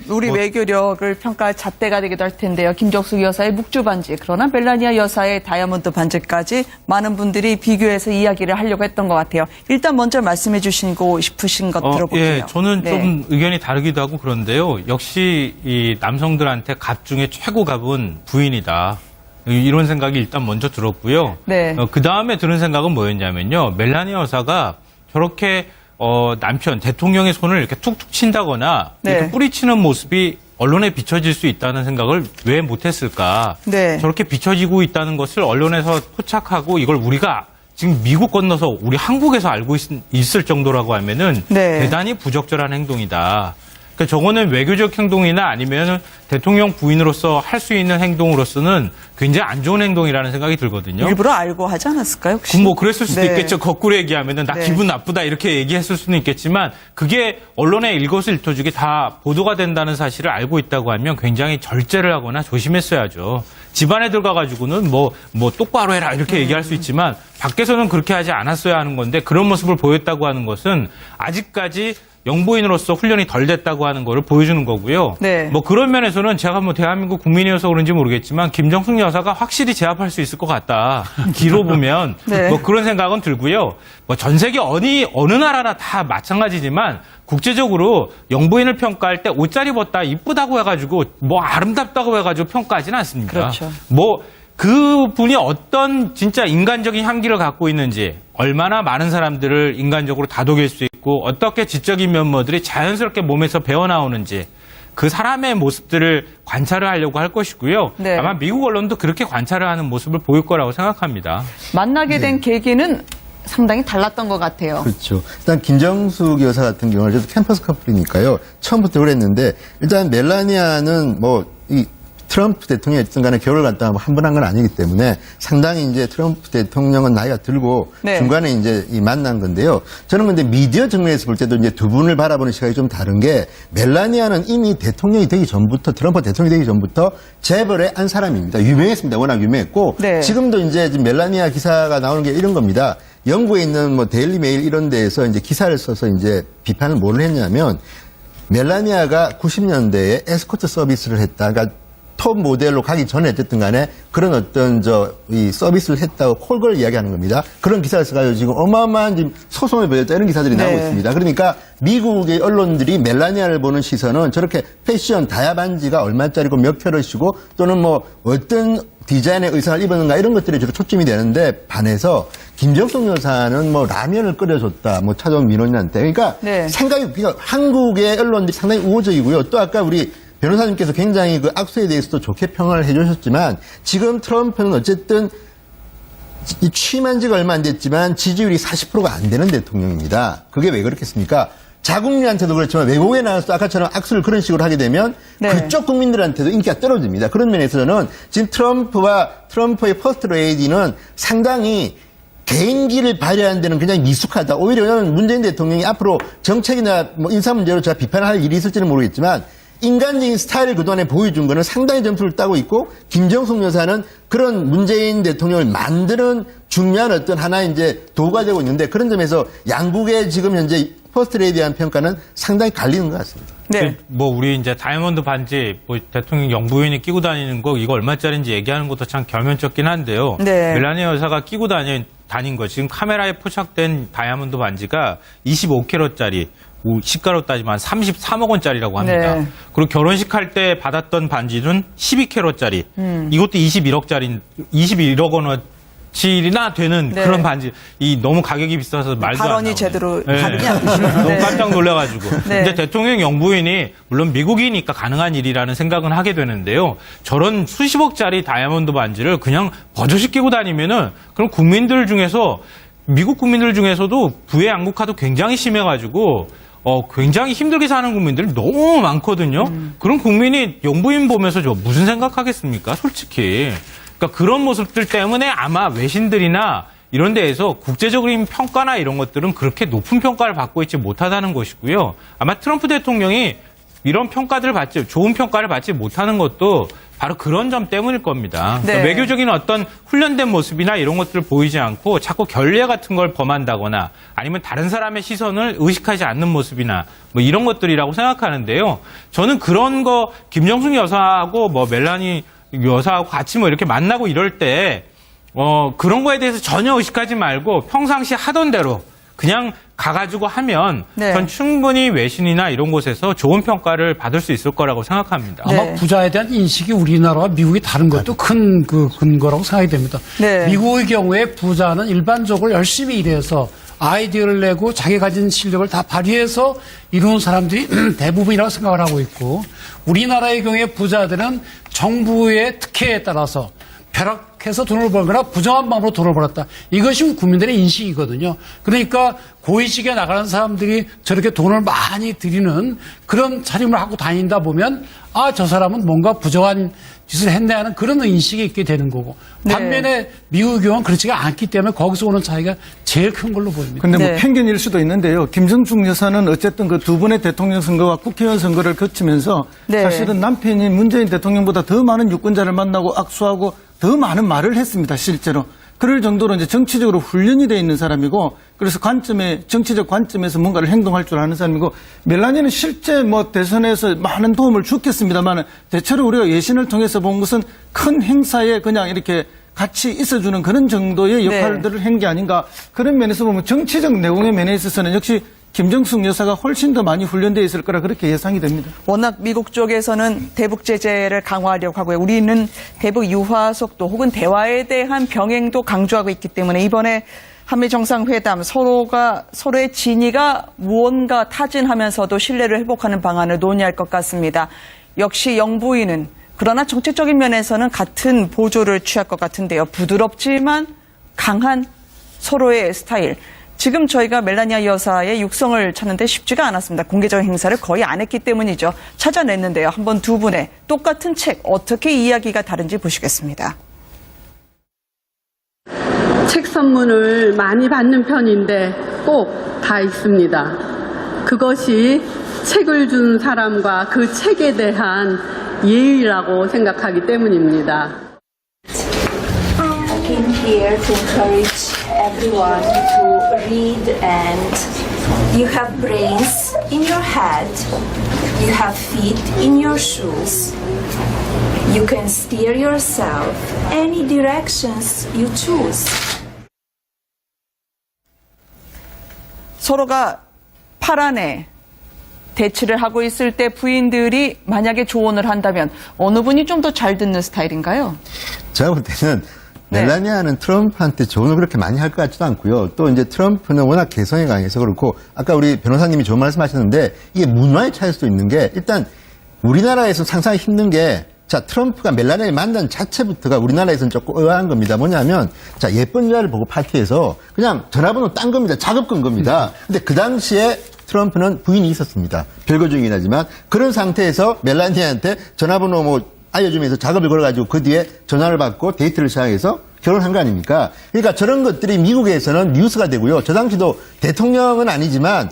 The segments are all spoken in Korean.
우리 외교력을 평가할 잣대가 되기도 할 텐데요. 김정숙 여사의 묵주 반지, 그러나 멜라니아 여사의 다이아몬드 반지까지 많은 분들이 비교해서 이야기를 하려고 했던 것 같아요. 일단 먼저 말씀해 주시고 싶으신 것 들어볼게요. 예, 저는 네. 좀 의견이 다르기도 하고 그런데요. 역시 이 남성들한테 갑 중에 최고 갑은 부인이다. 이런 생각이 일단 먼저 들었고요. 네. 그 다음에 드는 생각은 뭐였냐면요. 멜라니아 여사가 저렇게 남편, 대통령의 손을 이렇게 툭툭 친다거나 네. 이렇게 뿌리치는 모습이 언론에 비춰질 수 있다는 생각을 왜 못했을까? 네. 저렇게 비춰지고 있다는 것을 언론에서 포착하고 이걸 우리가 지금 미국 건너서 우리 한국에서 알고 있을 정도라고 하면은 네. 대단히 부적절한 행동이다. 그러니까 저거는 외교적 행동이나 아니면 대통령 부인으로서 할 수 있는 행동으로서는 굉장히 안 좋은 행동이라는 생각이 들거든요. 일부러 알고 하지 않았을까요? 혹시? 뭐 그랬을 수도 네. 있겠죠. 거꾸로 얘기하면은 나 네. 기분 나쁘다 이렇게 얘기했을 수는 있겠지만 그게 언론의 일거수일투족이 다 보도가 된다는 사실을 알고 있다고 하면 굉장히 절제를 하거나 조심했어야죠. 집안에 들어가가지고는 뭐 똑바로 해라 이렇게 얘기할 수 있지만 밖에서는 그렇게 하지 않았어야 하는 건데 그런 모습을 보였다고 하는 것은 아직까지 영부인으로서 훈련이 덜 됐다고 하는 거를 보여주는 거고요. 네. 뭐 그런 면에서는 제가 뭐 대한민국 국민이어서 그런지 모르겠지만 김정숙 여사가 확실히 제압할 수 있을 것 같다. 뒤로 보면 네. 뭐 그런 생각은 들고요. 뭐 전 세계 어느 나라나 다 마찬가지지만 국제적으로 영부인을 평가할 때 옷 잘 입었다 이쁘다고 해가지고 뭐 아름답다고 해가지고 평가하지는 않습니다. 그렇죠. 뭐 그분이 어떤 진짜 인간적인 향기를 갖고 있는지 얼마나 많은 사람들을 인간적으로 다독일 수 있고 어떻게 지적인 면모들이 자연스럽게 몸에서 배어나오는지 그 사람의 모습들을 관찰을 하려고 할 것이고요. 네. 아마 미국 언론도 그렇게 관찰을 하는 모습을 보일 거라고 생각합니다. 만나게 된 계기는 상당히 달랐던 것 같아요. 그렇죠. 일단 김정숙 여사 같은 경우는 저도 캠퍼스 커플이니까요. 처음부터 그랬는데 일단 멜라니아는 이 트럼프 대통령이 어쨌든 간에 결혼을 갖다가 한 번 한 건 아니기 때문에 상당히 이제 트럼프 대통령은 나이가 들고 네. 중간에 이제 만난 건데요. 저는 근데 미디어 측면에서 볼 때도 이제 두 분을 바라보는 시각이 좀 다른 게 멜라니아는 이미 대통령이 되기 전부터 트럼프 대통령이 되기 전부터 재벌의 한 사람입니다. 유명했습니다. 워낙 유명했고 네. 지금도 이제 멜라니아 기사가 나오는 게 이런 겁니다. 영국에 있는 뭐 데일리 메일 이런 데에서 이제 기사를 써서 이제 비판을 뭘 했냐면 멜라니아가 90년대에 에스코트 서비스를 했다. 그러니까 톱 모델로 가기 전에 어쨌든 간에 그런 어떤 이 서비스를 했다고 콜걸 이야기하는 겁니다. 그런 기사를 써가지고 지금 어마어마한 지금 소송을 벌였다 이런 기사들이 네. 나오고 있습니다. 그러니까 미국의 언론들이 멜라니아를 보는 시선은 저렇게 패션 다이아 반지가 얼마짜리고 몇 캐럿이고 또는 뭐 어떤 디자인의 의상을 입었는가 이런 것들이 주로 초점이 되는데 반해서 김정숙 여사는 뭐 라면을 끓여줬다 뭐 찾아온 민원인한테 그러니까 네. 그러니까 한국의 언론들이 상당히 우호적이고요. 또 아까 우리 변호사님께서 굉장히 그 악수에 대해서도 좋게 평을 해주셨지만 지금 트럼프는 어쨌든 취임한 지가 얼마 안 됐지만 지지율이 40%가 안 되는 대통령입니다. 그게 왜 그렇겠습니까? 자국민한테도 그렇지만 외국에 나가서 아까처럼 악수를 그런 식으로 하게 되면 네. 그쪽 국민들한테도 인기가 떨어집니다. 그런 면에서는 지금 트럼프의 퍼스트 레이디는 상당히 개인기를 발휘하는 데는 굉장히 미숙하다. 오히려 저는 문재인 대통령이 앞으로 정책이나 뭐 인사 문제로 제가 비판을 할 일이 있을지는 모르겠지만 인간적인 스타일을 그동안에 보여준 거는 상당히 점수를 따고 있고 김정숙 여사는 그런 문재인 대통령을 만드는 중요한 어떤 하나의 이제 도구가 되고 있는데 그런 점에서 양국의 지금 현재 퍼스트 레이디에 대한 평가는 상당히 갈리는 것 같습니다. 네. 뭐 우리 이제 다이아몬드 반지 뭐 대통령 영부인이 끼고 다니는 거 이거 얼마짜리인지 얘기하는 것도 참 결면적긴 한데요. 네. 멜라니아 여사가 끼고 다닌 거 지금 카메라에 포착된 다이아몬드 반지가 25캐럿짜리 시가로 따지면 33억 원짜리라고 합니다. 네. 그리고 결혼식 할 때 받았던 반지는 12캐럿짜리. 이것도 21억 원어치나 되는 네. 그런 반지. 너무 가격이 비싸서 말도 안 나오네요. 발언이 제대로 네. 가능이 안 되시네요. 너무 네. 깜짝 놀라가지고. 네. 근데 대통령 영부인이 물론 미국이니까 가능한 일이라는 생각은 하게 되는데요. 저런 수십억짜리 다이아몬드 반지를 그냥 버젓이 끼고 다니면은 그럼 국민들 중에서 미국 국민들 중에서도 부의 양극화도 굉장히 심해가지고 굉장히 힘들게 사는 국민들이 너무 많거든요. 그런 국민이 영부인 보면서 무슨 생각하겠습니까? 솔직히. 그러니까 그런 모습들 때문에 아마 외신들이나 이런 데에서 국제적인 평가나 이런 것들은 그렇게 높은 평가를 받고 있지 못하다는 것이고요. 아마 트럼프 대통령이 이런 평가들을 좋은 평가를 받지 못하는 것도 바로 그런 점 때문일 겁니다. 네. 그러니까 외교적인 어떤 훈련된 모습이나 이런 것들을 보이지 않고 자꾸 결례 같은 걸 범한다거나 아니면 다른 사람의 시선을 의식하지 않는 모습이나 뭐 이런 것들이라고 생각하는데요. 저는 그런 거 김정숙 여사하고 뭐 멜라니 여사하고 같이 뭐 이렇게 만나고 이럴 때 그런 거에 대해서 전혀 의식하지 말고 평상시 하던 대로 그냥 가가지고 하면 네. 전 충분히 외신이나 이런 곳에서 좋은 평가를 받을 수 있을 거라고 생각합니다. 네. 아마 부자에 대한 인식이 우리나라와 미국이 다른 것도 큰 그 근거라고 생각이 됩니다. 네. 미국의 경우에 부자는 일반적으로 열심히 일해서 아이디어를 내고 자기 가진 실력을 다 발휘해서 이루는 사람들이 대부분이라고 생각을 하고 있고, 우리나라의 경우에 부자들은 정부의 특혜에 따라서 벼락해서 돈을 벌거나 부정한 방법으로 돈을 벌었다. 이것이 국민들의 인식이거든요. 그러니까 고위직에 나가는 사람들이 저렇게 돈을 많이 들이는 그런 차림을 하고 다닌다 보면 저 사람은 뭔가 부정한 짓을 했네 하는 그런 인식이 있게 되는 거고. 네. 반면에 미국 경우는 그렇지가 않기 때문에 거기서 오는 차이가 제일 큰 걸로 보입니다. 근데 네. 뭐 편견일 수도 있는데요. 김정숙 여사는 어쨌든 그 두 번의 대통령 선거와 국회의원 선거를 거치면서 네. 사실은 남편인 문재인 대통령보다 더 많은 유권자를 만나고 악수하고 더 많은 말을 했습니다. 실제로. 그럴 정도로 이제 정치적으로 훈련이 되어 있는 사람이고, 그래서 정치적 관점에서 뭔가를 행동할 줄 아는 사람이고, 멜라니는 실제 뭐 대선에서 많은 도움을 줬겠습니다만, 대체로 우리가 예신을 통해서 본 것은 큰 행사에 그냥 이렇게 같이 있어주는 그런 정도의 역할들을 한 게 아닌가. 그런 면에서 보면 정치적 내용의 면에 있어서는 역시 김정숙 여사가 훨씬 더 많이 훈련되어 있을 거라 그렇게 예상이 됩니다. 워낙 미국 쪽에서는 대북 제재를 강화하려고 하고요. 우리는 대북 유화 속도 혹은 대화에 대한 병행도 강조하고 있기 때문에 이번에 한미 정상회담 서로의 진위가 무언가 타진하면서도 신뢰를 회복하는 방안을 논의할 것 같습니다. 역시 영부인은 그러나 정책적인 면에서는 같은 보조를 취할 것 같은데요. 부드럽지만 강한 서로의 스타일. 지금 저희가 멜라니아 여사의 육성을 찾는데 쉽지가 않았습니다. 공개적인 행사를 거의 안 했기 때문이죠. 찾아냈는데요. 한번 두 분의 똑같은 책 어떻게 이야기가 다른지 보시겠습니다. 책 선물을 많이 받는 편인데 꼭 다 읽습니다. 그것이 책을 준 사람과 그 책에 대한 예의라고 생각하기 때문입니다. I came here to encourage everyone to read, and you have brains in your head, you have feet in your shoes. You can steer yourself any directions you choose. 서로가 팔 안에 대치를 하고 있을 때 부인들이 만약에 조언을 한다면 어느 분이 좀 더 잘 듣는 스타일인가요? 제가 볼 때는 네. 멜라니아는 트럼프한테 조언을 그렇게 많이 할 것 같지도 않고요. 또 이제 트럼프는 워낙 개성이 강해서 그렇고, 아까 우리 변호사님이 좋은 말씀 하셨는데, 이게 문화의 차이일 수도 있는 게, 일단 우리나라에서 상상하기 힘든 게, 자, 트럼프가 멜라니아를 만난 자체부터가 우리나라에서는 조금 의아한 겁니다. 뭐냐면, 자, 예쁜 여자를 보고 파티에서 그냥 전화번호 딴 겁니다. 작업 건 겁니다. 근데 그 당시에 트럼프는 부인이 있었습니다. 별거 중이긴 하지만, 그런 상태에서 멜라니아한테 전화번호 뭐 알려주면서 작업을 걸어가지고 그 뒤에 전화를 받고 데이트를 시작해서 결혼한 거 아닙니까? 그러니까 저런 것들이 미국에서는 뉴스가 되고요. 저 당시도 대통령은 아니지만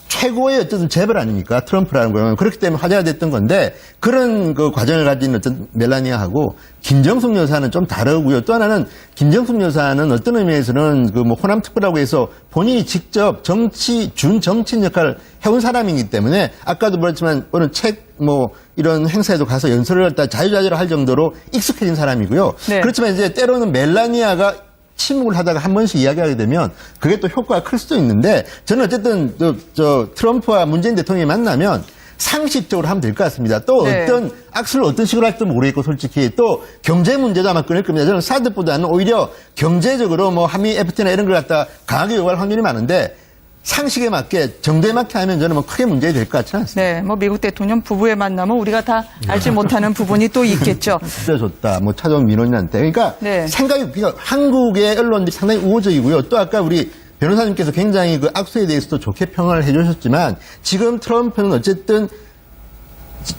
최고의 어쨌든 재벌 아닙니까? 트럼프라는 거는. 그렇기 때문에 화제가 됐던 건데, 그런 그 과정을 가진 어떤 멜라니아하고 김정숙 여사는 좀 다르고요. 또 하나는 김정숙 여사는 어떤 의미에서는 그 뭐 호남 특보라고 해서 본인이 직접 정치인 역할을 해온 사람이기 때문에, 아까도 말했지만 어느 책 뭐 이런 행사에도 가서 연설을 할 때 자유자재로 할 정도로 익숙해진 사람이고요. 네. 그렇지만 이제 때로는 멜라니아가 침묵을 하다가 한 번씩 이야기하게 되면 그게 또 효과가 클 수도 있는데, 저는 어쨌든 트럼프와 문재인 대통령이 만나면 상식적으로 하면 될 것 같습니다. 또 네. 어떤 악수를 어떤 식으로 할지도 모르겠고, 솔직히 또 경제 문제도 아마 끊을 겁니다. 저는 사드보다는 오히려 경제적으로 뭐 한미 FTA나 이런 걸 갖다 강하게 요구할 확률이 많은데, 상식에 맞게 정도에 맞게 하면 저는 뭐 크게 문제가 될 것 같지는 않습니다. 네, 뭐 미국 대통령 부부의 만남은 우리가 다 알지 못하는 부분이 또 있겠죠. 줬다, 뭐 찾아온 민원인한테. 그러니까 네. 그러니까 한국의 언론들이 상당히 우호적이고요. 또 아까 우리 변호사님께서 굉장히 그 악수에 대해서도 좋게 평을 해주셨지만, 지금 트럼프는 어쨌든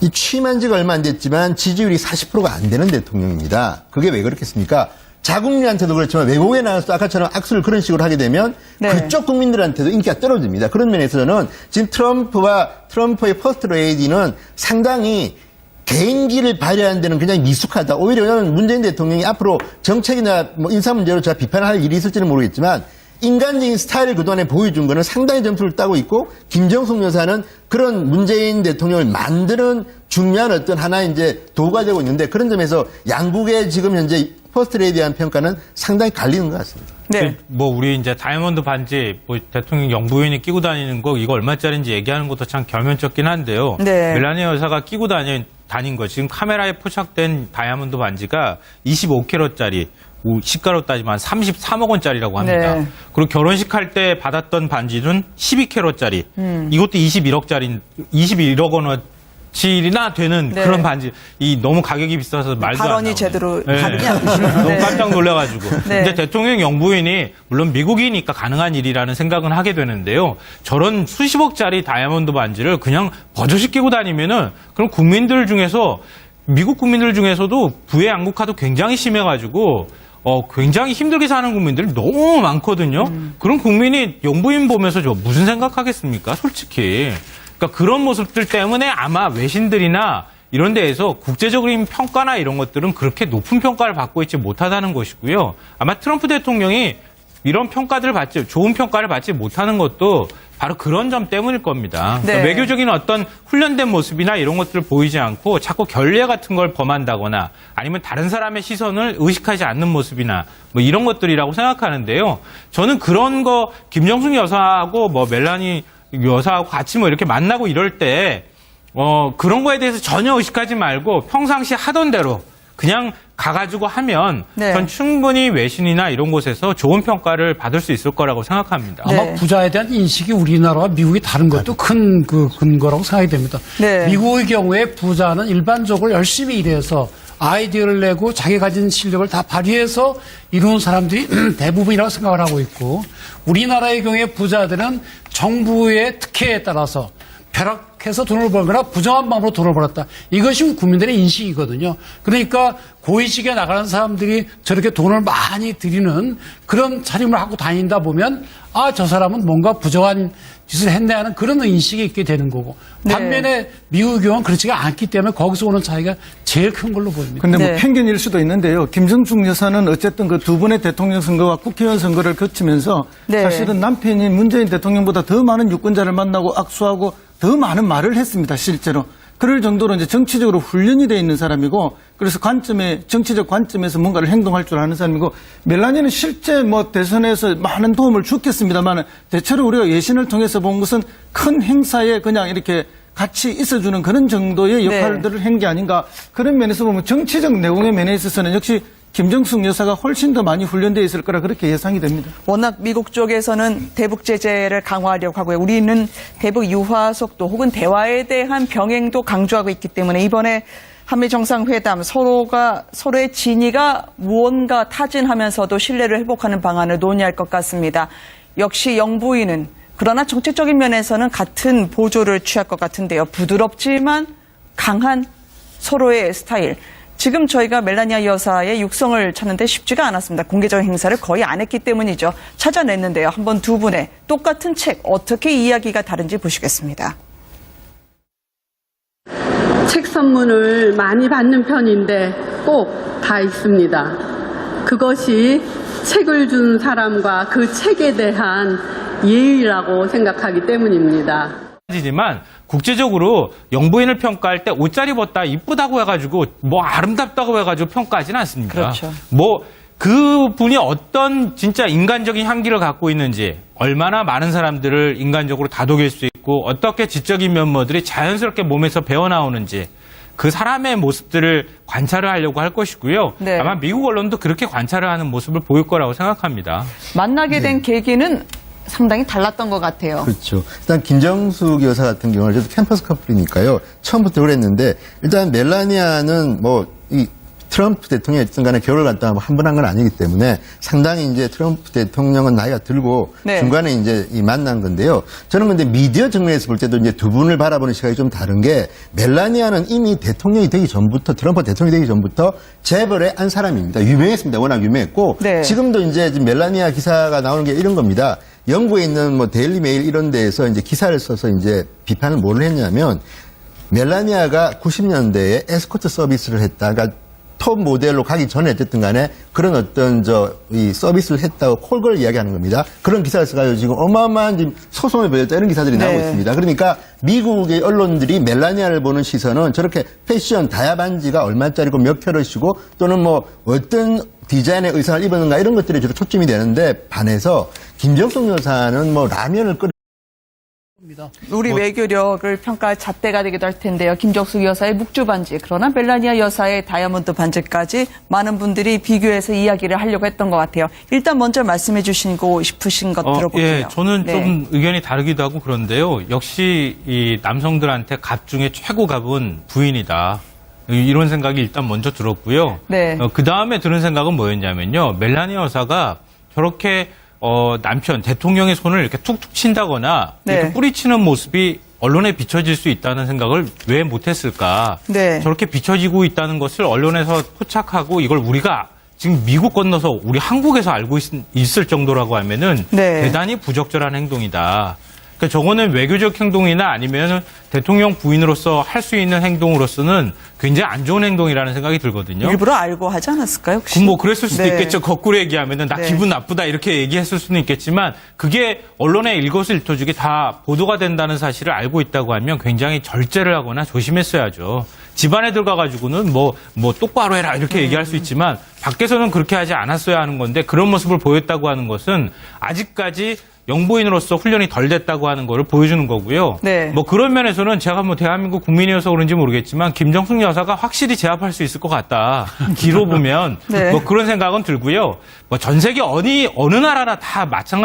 이 취임한 지가 얼마 안 됐지만 지지율이 40%가 안 되는 대통령입니다. 그게 왜 그렇겠습니까? 자국민한테도 그렇지만 외국에 나가서 아까처럼 악수를 그런 식으로 하게 되면 네. 그쪽 국민들한테도 인기가 떨어집니다. 그런 면에서는 지금 트럼프의 퍼스트 레이디는 상당히 개인기를 발휘하는 데는 굉장히 미숙하다. 오히려 저는 문재인 대통령이 앞으로 정책이나 뭐 인사 문제로 제가 비판할 일이 있을지는 모르겠지만 인간적인 스타일을 그동안에 보여준 거는 상당히 점수를 따고 있고 김정숙 여사는 그런 문재인 대통령을 만드는 중요한 어떤 하나의 이제 도구가 되고 있는데 그런 점에서 양국의 지금 현재 퍼스트레이디에 대한 평가는 상당히 갈리는 것 같습니다. 네. 뭐 우리 이제 다이아몬드 반지 뭐 대통령 영부인이 끼고 다니는 거 이거 얼마짜리인지 얘기하는 것도 참 결면적긴 한데요. 네. 멜라니아 여사가 끼고 다닌 거 지금 카메라에 포착된 다이아몬드 반지가 25캐럿짜리 시가로 따지면 33억 원짜리라고 합니다. 네. 그리고 결혼식 할 때 받았던 반지는 12캐럿짜리. 이것도 21억 원어치나 되는 네. 그런 반지. 이 너무 가격이 비싸서 말도 안 발언이 나오네요. 제대로 네. 다르지 않으시네요. 너무 네. 깜짝 놀라가지고. 네. 근데 대통령 영부인이 물론 미국이니까 가능한 일이라는 생각은 하게 되는데요. 저런 수십억짜리 다이아몬드 반지를 그냥 버젓이 끼고 다니면은 그럼 국민들 중에서 미국 국민들 중에서도 부의 양극화도 굉장히 심해가지고 굉장히 힘들게 사는 국민들이 너무 많거든요. 그런 국민이 영부인 보면서 저 무슨 생각하겠습니까? 솔직히. 그러니까 그런 모습들 때문에 아마 외신들이나 이런 데에서 국제적인 평가나 이런 것들은 그렇게 높은 평가를 받고 있지 못하다는 것이고요. 아마 트럼프 대통령이 이런 평가들을 좋은 평가를 받지 못하는 것도 바로 그런 점 때문일 겁니다. 네. 그러니까 외교적인 어떤 훈련된 모습이나 이런 것들을 보이지 않고 자꾸 결례 같은 걸 범한다거나 아니면 다른 사람의 시선을 의식하지 않는 모습이나 뭐 이런 것들이라고 생각하는데요. 저는 그런 거 김정숙 여사하고 뭐 멜라니 여사하고 같이 뭐 이렇게 만나고 이럴 때 그런 거에 대해서 전혀 의식하지 말고 평상시 하던 대로 그냥 가가지고 하면 네. 전 충분히 외신이나 이런 곳에서 좋은 평가를 받을 수 있을 거라고 생각합니다. 네. 아마 부자에 대한 인식이 우리나라와 미국이 다른 것도 큰 그 근거라고 생각이 됩니다. 네. 미국의 경우에 부자는 일반적으로 열심히 일해서 아이디어를 내고 자기 가진 실력을 다 발휘해서 이루는 사람들이 대부분이라고 생각을 하고 있고 우리나라의 경우에 부자들은 정부의 특혜에 따라서 벼락해서 돈을 벌거나 부정한 방법으로 돈을 벌었다. 이것이 국민들의 인식이거든요. 그러니까 고위직에 나가는 사람들이 저렇게 돈을 많이 들이는 그런 차림을 하고 다닌다 보면 저 사람은 뭔가 부정한 짓을 했네 하는 그런 인식이 있게 되는 거고 네. 반면에 미국의 경우는 그렇지가 않기 때문에 거기서 오는 차이가 제일 큰 걸로 보입니다. 근데 뭐 네. 편견일 수도 있는데요. 김정숙 여사는 어쨌든 그 두 번의 대통령 선거와 국회의원 선거를 거치면서 네. 사실은 남편인 문재인 대통령보다 더 많은 유권자를 만나고 악수하고 더 많은 말을 했습니다. 실제로. 그럴 정도로 이제 정치적으로 훈련이 되어 있는 사람이고 그래서 정치적 관점에서 뭔가를 행동할 줄 아는 사람이고 멜라니는 실제 뭐 대선에서 많은 도움을 줬겠습니다만 대체로 우리가 예신을 통해서 본 것은 큰 행사에 그냥 이렇게 같이 있어주는 그런 정도의 역할들을 한 게 아닌가 그런 면에서 보면 정치적 내공의 면에 있어서는 역시 김정숙 여사가 훨씬 더 많이 훈련되어 있을 거라 그렇게 예상이 됩니다. 워낙 미국 쪽에서는 대북 제재를 강화하려고 하고요. 우리는 대북 유화 속도 혹은 대화에 대한 병행도 강조하고 있기 때문에 이번에 한미 정상회담 서로의 진위가 무언가 타진하면서도 신뢰를 회복하는 방안을 논의할 것 같습니다. 역시 영부인은 그러나 정책적인 면에서는 같은 보조를 취할 것 같은데요. 부드럽지만 강한 서로의 스타일. 지금 저희가 멜라니아 여사의 육성을 찾는데 쉽지가 않았습니다. 공개적인 행사를 거의 안 했기 때문이죠. 찾아냈는데요. 한번 두 분의 똑같은 책 어떻게 이야기가 다른지 보시겠습니다. 책 선물을 많이 받는 편인데 꼭 다 있습니다. 그것이 책을 준 사람과 그 책에 대한 예의라고 생각하기 때문입니다. 지만 국제적으로 영부인을 평가할 때 옷잘 입었다 이쁘다고 해가지고 뭐 아름답다고 해가지고 평가하지는 않습니다. 그렇죠. 뭐 그 분이 어떤 진짜 인간적인 향기를 갖고 있는지 얼마나 많은 사람들을 인간적으로 다독일 수 있고 어떻게 지적인 면모들이 자연스럽게 몸에서 배어나오는지 그 사람의 모습들을 관찰을 하려고 할 것이고요. 네. 아마 미국 언론도 그렇게 관찰을 하는 모습을 보일 거라고 생각합니다. 만나게 된 계기는 상당히 달랐던 것 같아요. 그렇죠. 일단 김정숙 여사 같은 경우는 저도 캠퍼스 커플이니까요. 처음부터 그랬는데 일단 멜라니아는 뭐 이 트럼프 대통령이 어쨌든 간에 결혼을 갖다가 한 번 한 건 아니기 때문에 상당히 이제 트럼프 대통령은 나이가 들고 네. 중간에 이제 이 만난 건데요. 저는 근데 미디어 측면에서 볼 때도 이제 두 분을 바라보는 시각이 좀 다른 게 멜라니아는 이미 대통령이 되기 전부터 트럼프 대통령이 되기 전부터 재벌의 한 사람입니다. 유명했습니다. 워낙 유명했고 네. 지금도 이제 멜라니아 기사가 나오는 게 이런 겁니다. 영국에 있는 뭐 데일리 메일 이런 데에서 이제 기사를 써서 이제 비판을 뭘 했냐면 멜라니아가 90년대에 에스코트 서비스를 했다. 그러니까 톱 모델로 가기 전에 어쨌든 간에 그런 어떤 이 서비스를 했다고 콜걸 이야기하는 겁니다. 그런 기사를 써가지고 지금 어마어마한 지금 소송을 벌였다 이런 기사들이 나오고 있습니다. 그러니까 미국의 언론들이 멜라니아를 보는 시선은 저렇게 패션 다야 반지가 얼마짜리고 몇 켜럿이고 또는 뭐 어떤 디자인의 의상을 입었는가 이런 것들이 주로 초점이 되는데 반해서 김정숙 여사는 뭐 라면을 끓여 우리 외교력을 평가할 잣대가 되기도 할 텐데요. 김정숙 여사의 묵주 반지, 그러나 멜라니아 여사의 다이아몬드 반지까지 많은 분들이 비교해서 이야기를 하려고 했던 것 같아요. 일단 먼저 말씀해 주시고 싶으신 것 들어볼게요. 예, 저는 네. 좀 의견이 다르기도 하고 그런데요. 역시 이 남성들한테 갑 중에 최고 갑은 부인이다. 이런 생각이 일단 먼저 들었고요. 네. 그 다음에 드는 생각은 뭐였냐면요. 멜라니아 여사가 저렇게 남편, 대통령의 손을 이렇게 툭툭 친다거나 네. 이렇게 뿌리치는 모습이 언론에 비춰질 수 있다는 생각을 왜 못했을까? 네. 저렇게 비춰지고 있다는 것을 언론에서 포착하고 이걸 우리가 지금 미국 건너서 우리 한국에서 알고 있을 정도라고 하면은 네. 대단히 부적절한 행동이다. 그러니까 저거는 외교적 행동이나 아니면 대통령 부인으로서 할 수 있는 행동으로서는 굉장히 안 좋은 행동이라는 생각이 들거든요. 일부러 알고 하지 않았을까요? 혹시? 뭐 그랬을 수도 네. 있겠죠. 거꾸로 얘기하면은 나 네. 기분 나쁘다 이렇게 얘기했을 수는 있겠지만 그게 언론의 일거수일투족이 다 보도가 된다는 사실을 알고 있다고 하면 굉장히 절제를 하거나 조심했어야죠. 집안에 들어가가지고는 뭐 똑바로 해라 이렇게 얘기할 수 있지만 밖에서는 그렇게 하지 않았어야 하는 건데 그런 모습을 보였다고 하는 것은 아직까지 영부인으로서 훈련이 덜 됐다고 하는 거를 보여주는 거고요. 네. 뭐 그런 면에서는 제가 뭐 대한민국 국민이어서 그런지 모르겠지만 김정숙 여사가 확실히 제압할 수 있을 것 같다. 기로 보면 네. 뭐 그런 생각은 들고요. 뭐 전 세계 어느 나라나 다 마찬가지.